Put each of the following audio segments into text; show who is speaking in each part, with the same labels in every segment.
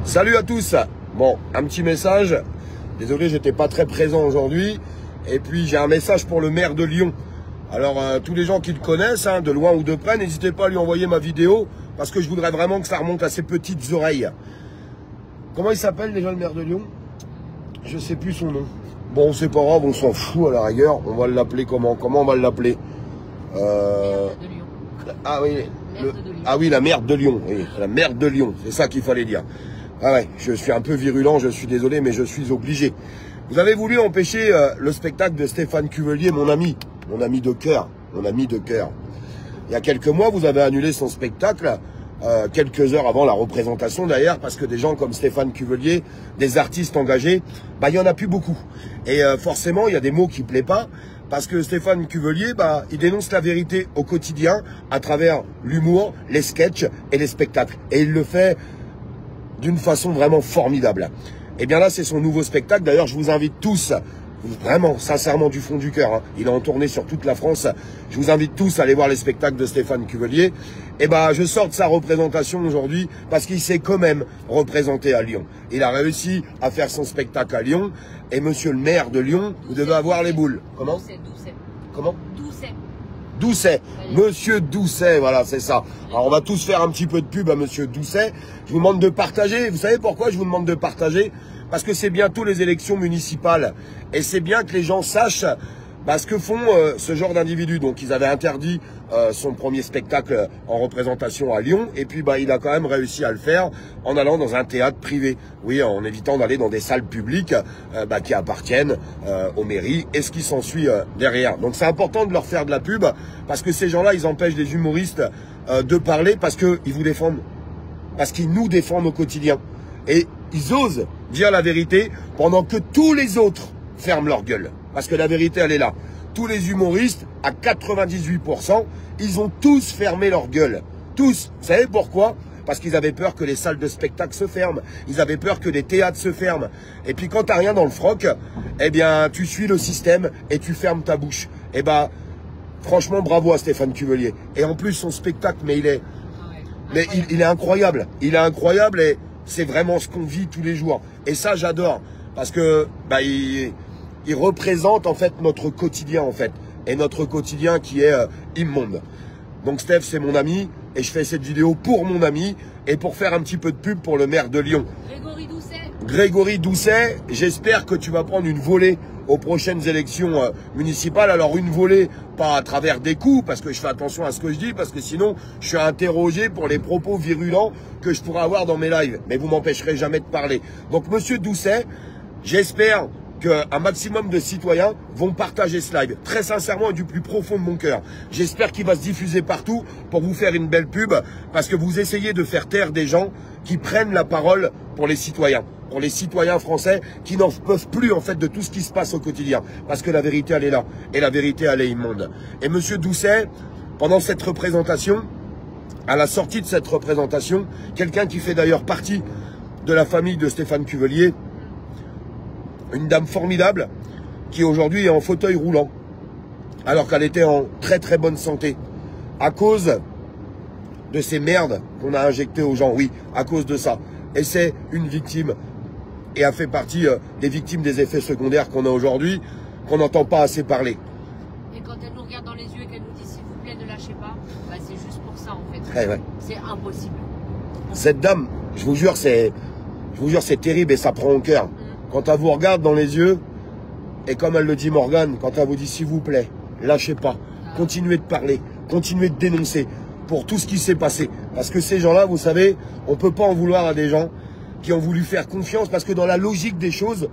Speaker 1: Salut à tous. Bon, un petit message. Désolé, j'étais pas très présent aujourd'hui. Et puis j'ai un message pour le maire de Lyon. Alors tous les gens qui le connaissent, hein, de loin ou de près, n'hésitez pas à lui envoyer ma vidéo parce que je voudrais vraiment que ça remonte à ses petites oreilles. Comment il s'appelle déjà le maire de Lyon? Je sais plus son nom. Bon, c'est pas grave, on s'en fout à la rigueur. On va l'appeler comment? Comment on va l'appeler? Ah oui, ah oui, la merde de Lyon. Oui, la merde de Lyon, c'est ça qu'il fallait dire. Ah ouais, je suis un peu virulent, je suis désolé, mais je suis obligé. Vous avez voulu empêcher le spectacle de Stéphane Cuvelier, mon ami de cœur, mon ami de cœur. Il y a quelques mois, vous avez annulé son spectacle, quelques heures avant la représentation d'ailleurs, parce que des gens comme Stéphane Cuvelier, des artistes engagés, bah il y en a plus beaucoup. Et forcément, il y a des mots qui plaisent pas, parce que Stéphane Cuvelier, bah il dénonce la vérité au quotidien à travers l'humour, les sketchs et les spectacles. Et il le fait d'une façon vraiment formidable. Et bien là, c'est son nouveau spectacle. D'ailleurs, je vous invite tous, vraiment, sincèrement, du fond du cœur, hein, il est en tournée sur toute la France. Je vous invite tous à aller voir les spectacles de Stéphane Cuvelier. Et ben, je sors de sa représentation aujourd'hui parce qu'il s'est quand même représenté à Lyon. Il a réussi à faire son spectacle à Lyon. Et monsieur le maire de Lyon, vous devez avoir les boules. Comment? Comment? Doucet, Monsieur Doucet, voilà, c'est ça. Alors on va tous faire un petit peu de pub à Monsieur Doucet. Je vous demande de partager. Vous savez pourquoi je vous demande de partager? Parce que c'est bientôt les élections municipales. Et c'est bien que les gens sachent ce que font ce genre d'individus. Donc ils avaient interdit son premier spectacle en représentation à Lyon. Et puis il a quand même réussi à le faire en allant dans un théâtre privé. Oui, en évitant d'aller dans des salles publiques qui appartiennent aux mairies et ce qui s'ensuit derrière. Donc c'est important de leur faire de la pub parce que ces gens-là, ils empêchent les humoristes de parler parce qu'ils vous défendent. Parce qu'ils nous défendent au quotidien. Et ils osent dire la vérité pendant que tous les autres ferment leur gueule. Parce que la vérité, elle est là. Tous les humoristes, à 98%, ils ont tous fermé leur gueule. Tous. Vous savez pourquoi? Parce qu'ils avaient peur que les salles de spectacle se ferment. Ils avaient peur que les théâtres se ferment. Et puis quand t'as rien dans le froc, eh bien, tu suis le système et tu fermes ta bouche. Eh ben, franchement, bravo à Stéphane Cuvelier. Et en plus, son spectacle, il est incroyable. Il est incroyable et c'est vraiment ce qu'on vit tous les jours. Et ça, j'adore. Parce que, il représente en fait notre quotidien en fait. Et notre quotidien qui est immonde. Donc Steph, c'est mon ami. Et je fais cette vidéo pour mon ami. Et pour faire un petit peu de pub pour le maire de Lyon. Grégory Doucet, j'espère que tu vas prendre une volée aux prochaines élections municipales. Alors une volée, pas à travers des coups, parce que je fais attention à ce que je dis, parce que sinon je suis interrogé pour les propos virulents que je pourrais avoir dans mes lives. Mais vous m'empêcherez jamais de parler. Donc monsieur Doucet, j'espère qu'un maximum de citoyens vont partager ce live, très sincèrement et du plus profond de mon cœur. J'espère qu'il va se diffuser partout pour vous faire une belle pub, parce que vous essayez de faire taire des gens qui prennent la parole pour les citoyens français qui n'en peuvent plus en fait de tout ce qui se passe au quotidien, parce que la vérité elle est là, et la vérité elle est immonde. Et monsieur Doucet, pendant cette représentation, à la sortie de cette représentation, quelqu'un qui fait d'ailleurs partie de la famille de Stéphane Cuvelier, une dame formidable qui aujourd'hui est en fauteuil roulant alors qu'elle était en très très bonne santé à cause de ces merdes qu'on a injectées aux gens, oui, à cause de ça. Et c'est une victime et a fait partie des victimes des effets secondaires qu'on a aujourd'hui, qu'on n'entend pas assez parler.
Speaker 2: Et quand elle nous regarde dans les yeux et qu'elle nous dit s'il vous plaît ne lâchez pas, c'est juste pour ça en fait.
Speaker 1: Ouais.
Speaker 2: C'est impossible.
Speaker 1: Cette dame, je vous jure c'est terrible et ça prend au cœur. Quand elle vous regarde dans les yeux, et comme elle le dit Morgane, quand elle vous dit s'il vous plaît, lâchez pas, continuez de parler, continuez de dénoncer pour tout ce qui s'est passé. Parce que ces gens-là, vous savez, on ne peut pas en vouloir à des gens qui ont voulu faire confiance, parce que dans la logique des choses,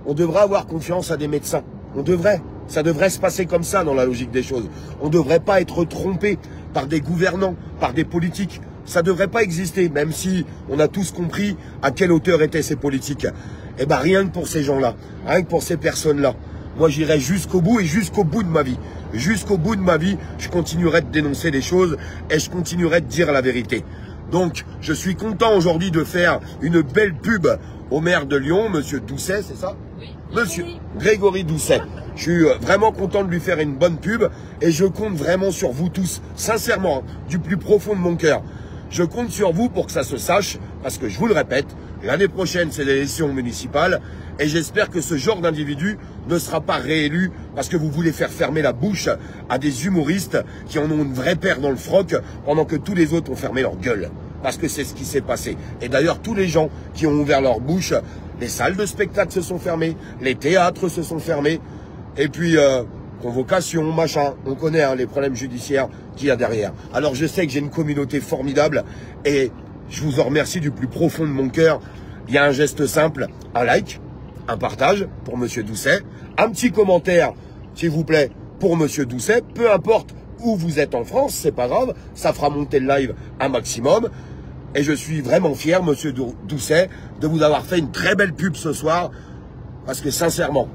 Speaker 1: on devrait avoir confiance à des médecins. On devrait. Ça devrait se passer comme ça dans la logique des choses. On ne devrait pas être trompé par des gouvernants, par des politiques. Ça ne devrait pas exister, même si on a tous compris à quelle hauteur étaient ces politiques. Eh bien, rien que pour ces gens-là, rien que pour ces personnes-là, moi j'irai jusqu'au bout et jusqu'au bout de ma vie. Jusqu'au bout de ma vie, je continuerai de dénoncer des choses et je continuerai de dire la vérité. Donc, je suis content aujourd'hui de faire une belle pub au maire de Lyon, monsieur Doucet, c'est ça?
Speaker 2: Oui.
Speaker 1: Monsieur Grégory Doucet. Je suis vraiment content de lui faire une bonne pub et je compte vraiment sur vous tous, sincèrement, du plus profond de mon cœur. Je compte sur vous pour que ça se sache, parce que je vous le répète, l'année prochaine, c'est l'élection municipale, et j'espère que ce genre d'individu ne sera pas réélu parce que vous voulez faire fermer la bouche à des humoristes qui en ont une vraie paire dans le froc, pendant que tous les autres ont fermé leur gueule. Parce que c'est ce qui s'est passé. Et d'ailleurs, tous les gens qui ont ouvert leur bouche, les salles de spectacle se sont fermées, les théâtres se sont fermés, et puis convocation, machin, on connaît hein, les problèmes judiciaires qu'il y a derrière. Alors je sais que j'ai une communauté formidable, et je vous en remercie du plus profond de mon cœur. Il y a un geste simple, un like, un partage pour Monsieur Doucet, un petit commentaire, s'il vous plaît, pour Monsieur Doucet, peu importe où vous êtes en France, c'est pas grave, ça fera monter le live un maximum. Et je suis vraiment fier, Monsieur Doucet, de vous avoir fait une très belle pub ce soir, parce que sincèrement,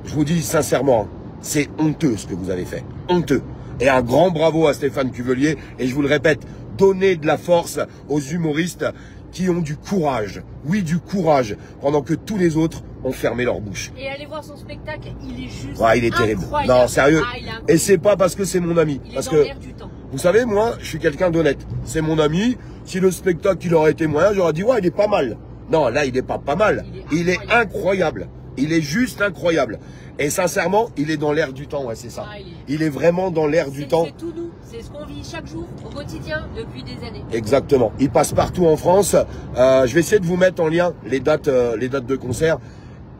Speaker 1: je vous dis sincèrement, c'est honteux ce que vous avez fait, honteux. Et un grand bravo à Stéphane Cuvelier, et je vous le répète, donnez de la force aux humoristes qui ont du courage, oui du courage, pendant que tous les autres ont fermé leur bouche.
Speaker 2: Et allez voir son spectacle, il est juste
Speaker 1: ouais, il est terrible.
Speaker 2: Incroyable.
Speaker 1: Non, sérieux. Et c'est pas parce que c'est mon ami.
Speaker 2: Il
Speaker 1: parce
Speaker 2: est dans
Speaker 1: que,
Speaker 2: l'air du temps.
Speaker 1: vous savez, moi, je suis quelqu'un d'honnête. C'est mon ami. Si le spectacle, il aurait été moyen, j'aurais dit, ouais, il est pas mal. Non, là, il est pas mal. Il est incroyable. Il est juste incroyable. Et sincèrement, il est dans l'air du temps, ouais, c'est ça. Ah, il est vraiment dans l'air du temps.
Speaker 2: C'est tout nous. C'est ce qu'on vit chaque jour, au quotidien, depuis des années.
Speaker 1: Exactement. Il passe partout en France. Je vais essayer de vous mettre en lien les dates de concert.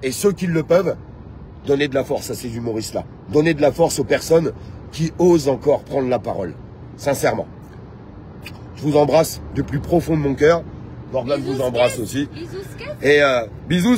Speaker 1: Et ceux qui le peuvent, donnez de la force à ces humoristes-là. Donnez de la force aux personnes qui osent encore prendre la parole. Sincèrement. Je vous embrasse du plus profond de mon cœur. Morgane vous embrasse aussi.
Speaker 2: Bisous,
Speaker 1: et bisous,